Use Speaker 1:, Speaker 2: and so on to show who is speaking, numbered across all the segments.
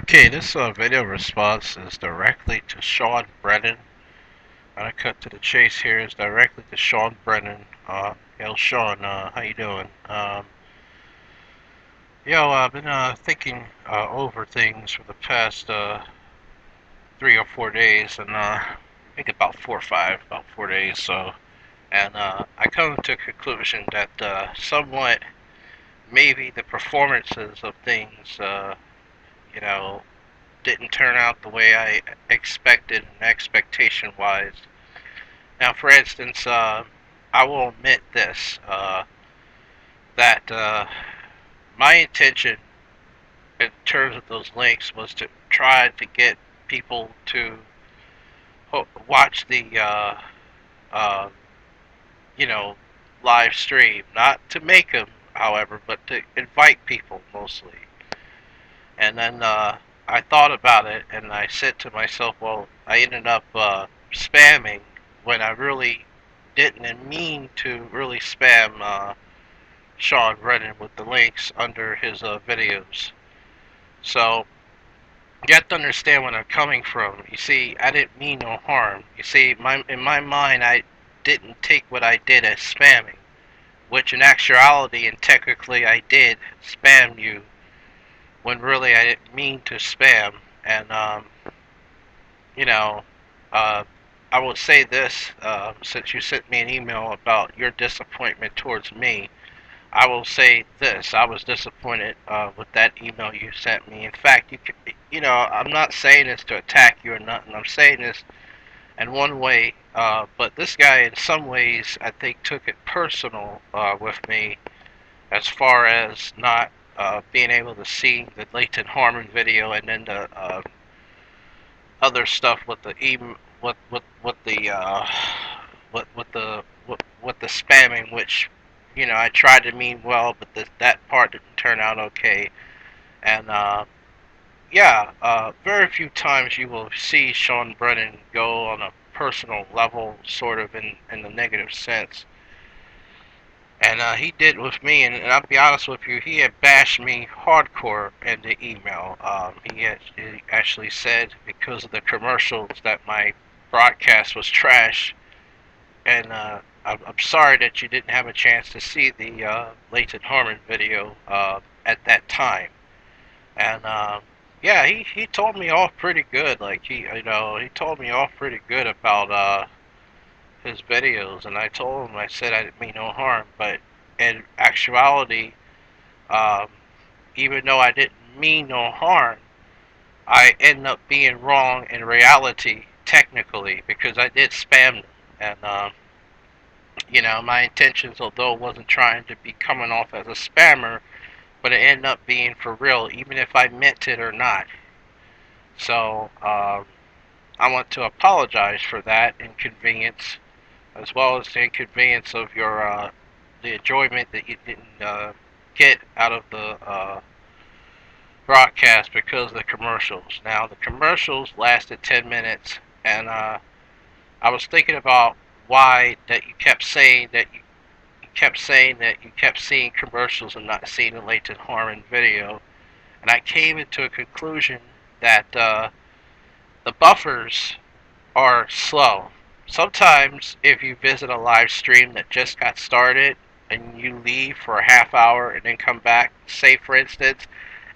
Speaker 1: Okay, this video response is directly to Shon Brennan. I'm gonna cut to the chase here. Is directly to Shon Brennan. Yo, Shon, how you doing? I've been thinking over things for the past 3 or 4 days, and I think about 4 or 5, about 4 days. And I come to a conclusion that somewhat maybe the performances of things, you know, didn't turn out the way I expected and expectation wise. Now, for instance, I will admit this that my intention in terms of those links was to try to get people to watch the uh, you know live stream, not to make them, however, but to invite people mostly. And then I thought about it, and I said to myself, well, I ended up spamming when I really didn't mean to really spam Shon Brennan with the links under his videos. So you have to understand where I'm coming from. You see, I didn't mean no harm. You see, in my mind, I didn't take what I did as spamming, which in actuality and technically I did spam you when really I didn't mean to spam. And you know, uh, I will say this: since you sent me an email about your disappointment towards me, I will say this: I was disappointed with that email you sent me. In fact, I'm not saying this to attack you or nothing. I'm saying this in one way, but this guy, in some ways, I think took it personal with me, as far as not being able to see the Layton Harmon video, and then the other stuff with the email, with the with the spamming, which I tried to mean well, but that part didn't turn out okay. And very few times you will see Shon Brennan go on a personal level, sort of in the negative sense. And he did with me, and I'll be honest with you, he had bashed me hardcore in the email. He actually said because of the commercials that my broadcast was trash, and I'm sorry that you didn't have a chance to see the Layton Harmon video at that time. And yeah, he told me off pretty good. Like he told me off pretty good about his videos, and I told him, I said I didn't mean no harm, but in actuality, um, even though I didn't mean no harm, I ended up being wrong in reality, technically, because I did spam them. And my intentions, although wasn't trying to be coming off as a spammer, but it ended up being for real, even if I meant it or not. So I want to apologize for that inconvenience, as well as the inconvenience of your the enjoyment that you didn't get out of the broadcast because of the commercials. Now the commercials lasted 10 minutes, and I was thinking about why that you kept saying that you kept saying that you kept seeing commercials and not seeing the Layton Harmon video, and I came into a conclusion that the buffers are slow. Sometimes, if you visit a live stream that just got started and you leave for a half hour and then come back, say for instance,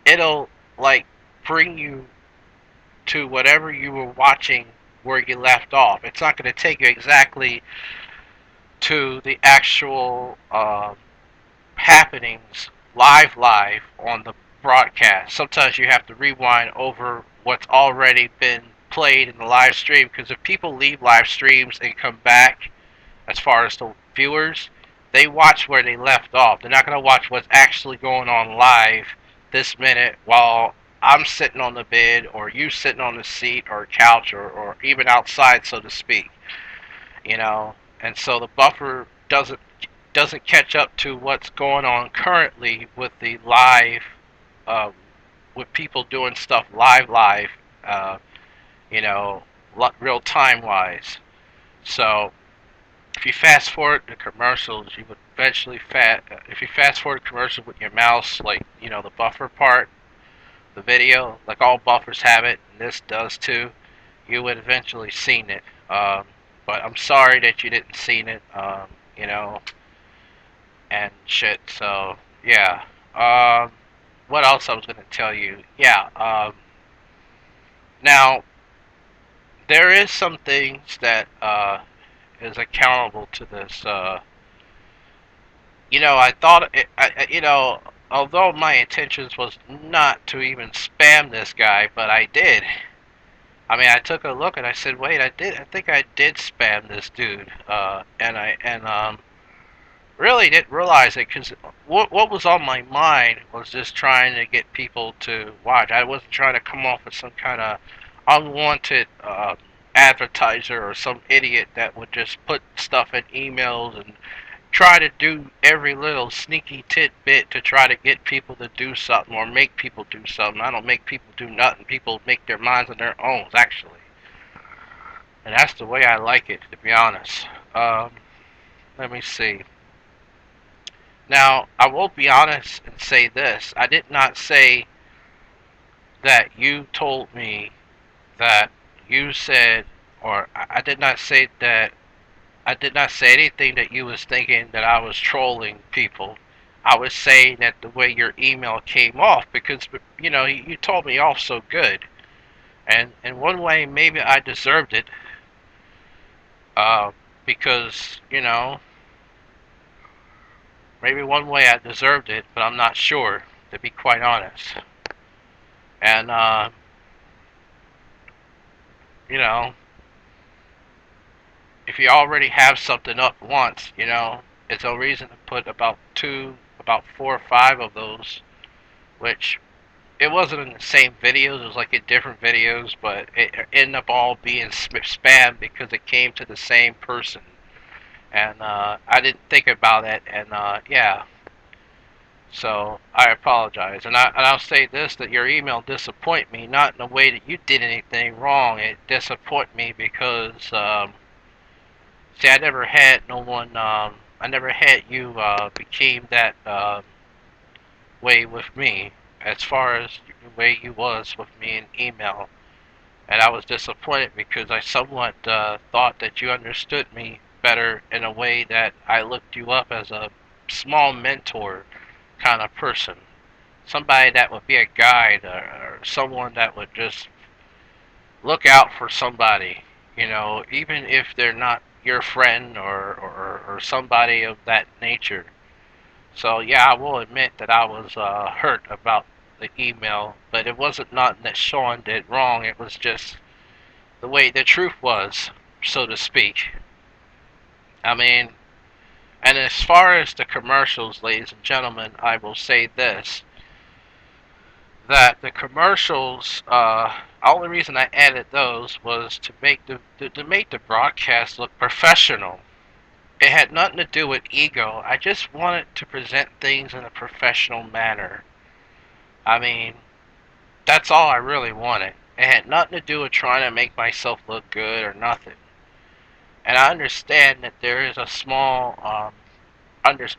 Speaker 1: it'll like bring you to whatever you were watching where you left off. It's not going to take you exactly to the actual happenings live on the broadcast. Sometimes you have to rewind over what's already been played in the live stream, because if people leave live streams and come back, as far as the viewers, they watch where they left off. They're not going to watch what's actually going on live this minute while I'm sitting on the bed or you sitting on the seat or couch, or even outside, so to speak. And so the buffer doesn't catch up to what's going on currently with the live, uh, with people doing stuff live, uh, you know, real time wise. So if you fast forward the commercials, you would eventually if you fast forward the commercial with your mouse, like the buffer part the video, like all buffers have it, and this does too, you would eventually seen it. But I'm sorry that you didn't seen it, you know, and shit. So yeah. What else I was gonna tell you? Yeah. Now there is some things that is accountable to this. I thought although my intentions was not to even spam this guy, but I did. I mean, I took a look and I said, wait, I think I did spam this dude, and really didn't realize it because what was on my mind was just trying to get people to watch. I wasn't trying to come off as some kind of unwanted advertiser or some idiot that would just put stuff in emails and try to do every little sneaky tidbit to try to get people to do something or make people do something. I don't make people do nothing. People make their minds on their own, actually. And that's the way I like it, to be honest. Let me see. Now, I will be honest and say this. I did not say that you told me that you said, or I did not say that, I did not say anything that you was thinking that I was trolling people. I was saying that the way your email came off, because, you told me off so good. And in one way, maybe I deserved it, because, maybe one way I deserved it, but I'm not sure, to be quite honest. And, you know, if you already have something up once, it's no reason to put about 4 or 5 of those, which it wasn't in the same videos, it was like in different videos, but it ended up all being spam because it came to the same person. And I didn't think about it, and yeah. So I apologize, and I'll say this: that your email disappointed me, not in a way that you did anything wrong. It disappointed me because see, I never had no one. I never had you became that way with me, as far as the way you was with me in email, and I was disappointed because I somewhat thought that you understood me better in a way that I looked you up as a small mentor kind of person, somebody that would be a guide, or someone that would just look out for somebody, even if they're not your friend or somebody of that nature. So yeah, I will admit that I was hurt about the email, but it wasn't nothing that Shon did wrong. It was just the way the truth was, so to speak. I mean, and as far as the commercials, ladies and gentlemen, I will say this: that the commercials, only reason I added those was to make to make the broadcast look professional. It had nothing to do with ego. I just wanted to present things in a professional manner. I mean, that's all I really wanted. It had nothing to do with trying to make myself look good or nothing. And I understand that there is a small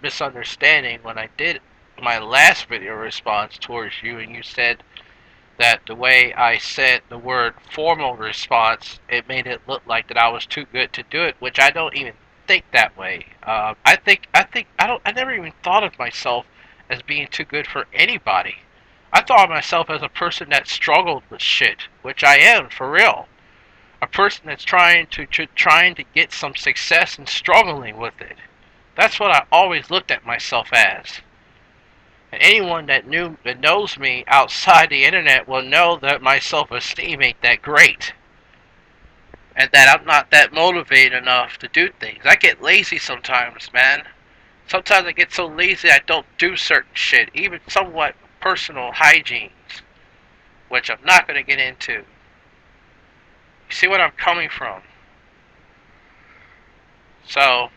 Speaker 1: misunderstanding when I did my last video response towards you, and you said that the way I said the word formal response, it made it look like that I was too good to do it, which I don't even think that way. I never even thought of myself as being too good for anybody. I thought of myself as a person that struggled with shit, which I am for real. A person that's trying to get some success and struggling with it. That's what I always looked at myself as. And anyone that knows me outside the internet will know that my self-esteem ain't that great, and that I'm not that motivated enough to do things. I get lazy sometimes, man. Sometimes I get so lazy I don't do certain shit, even somewhat personal hygienes, which I'm not going to get into. You see what I'm coming from? So,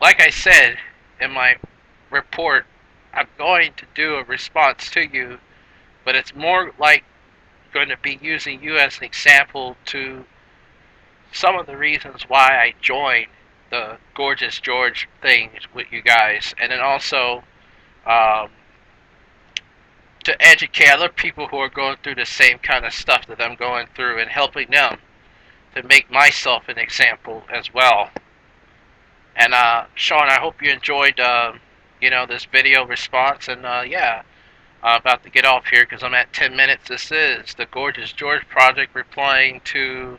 Speaker 1: like I said in my report, I'm going to do a response to you, but it's more like going to be using you as an example to some of the reasons why I joined the Gorgeous George thing with you guys, and then also um, to educate other people who are going through the same kind of stuff that I'm going through and helping them to make myself an example as well. And Shon, I hope you enjoyed this video response. And yeah, I'm about to get off here because I'm at 10 minutes. This is the Gorgeous George Project replying to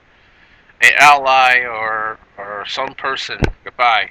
Speaker 1: an ally or some person. Goodbye.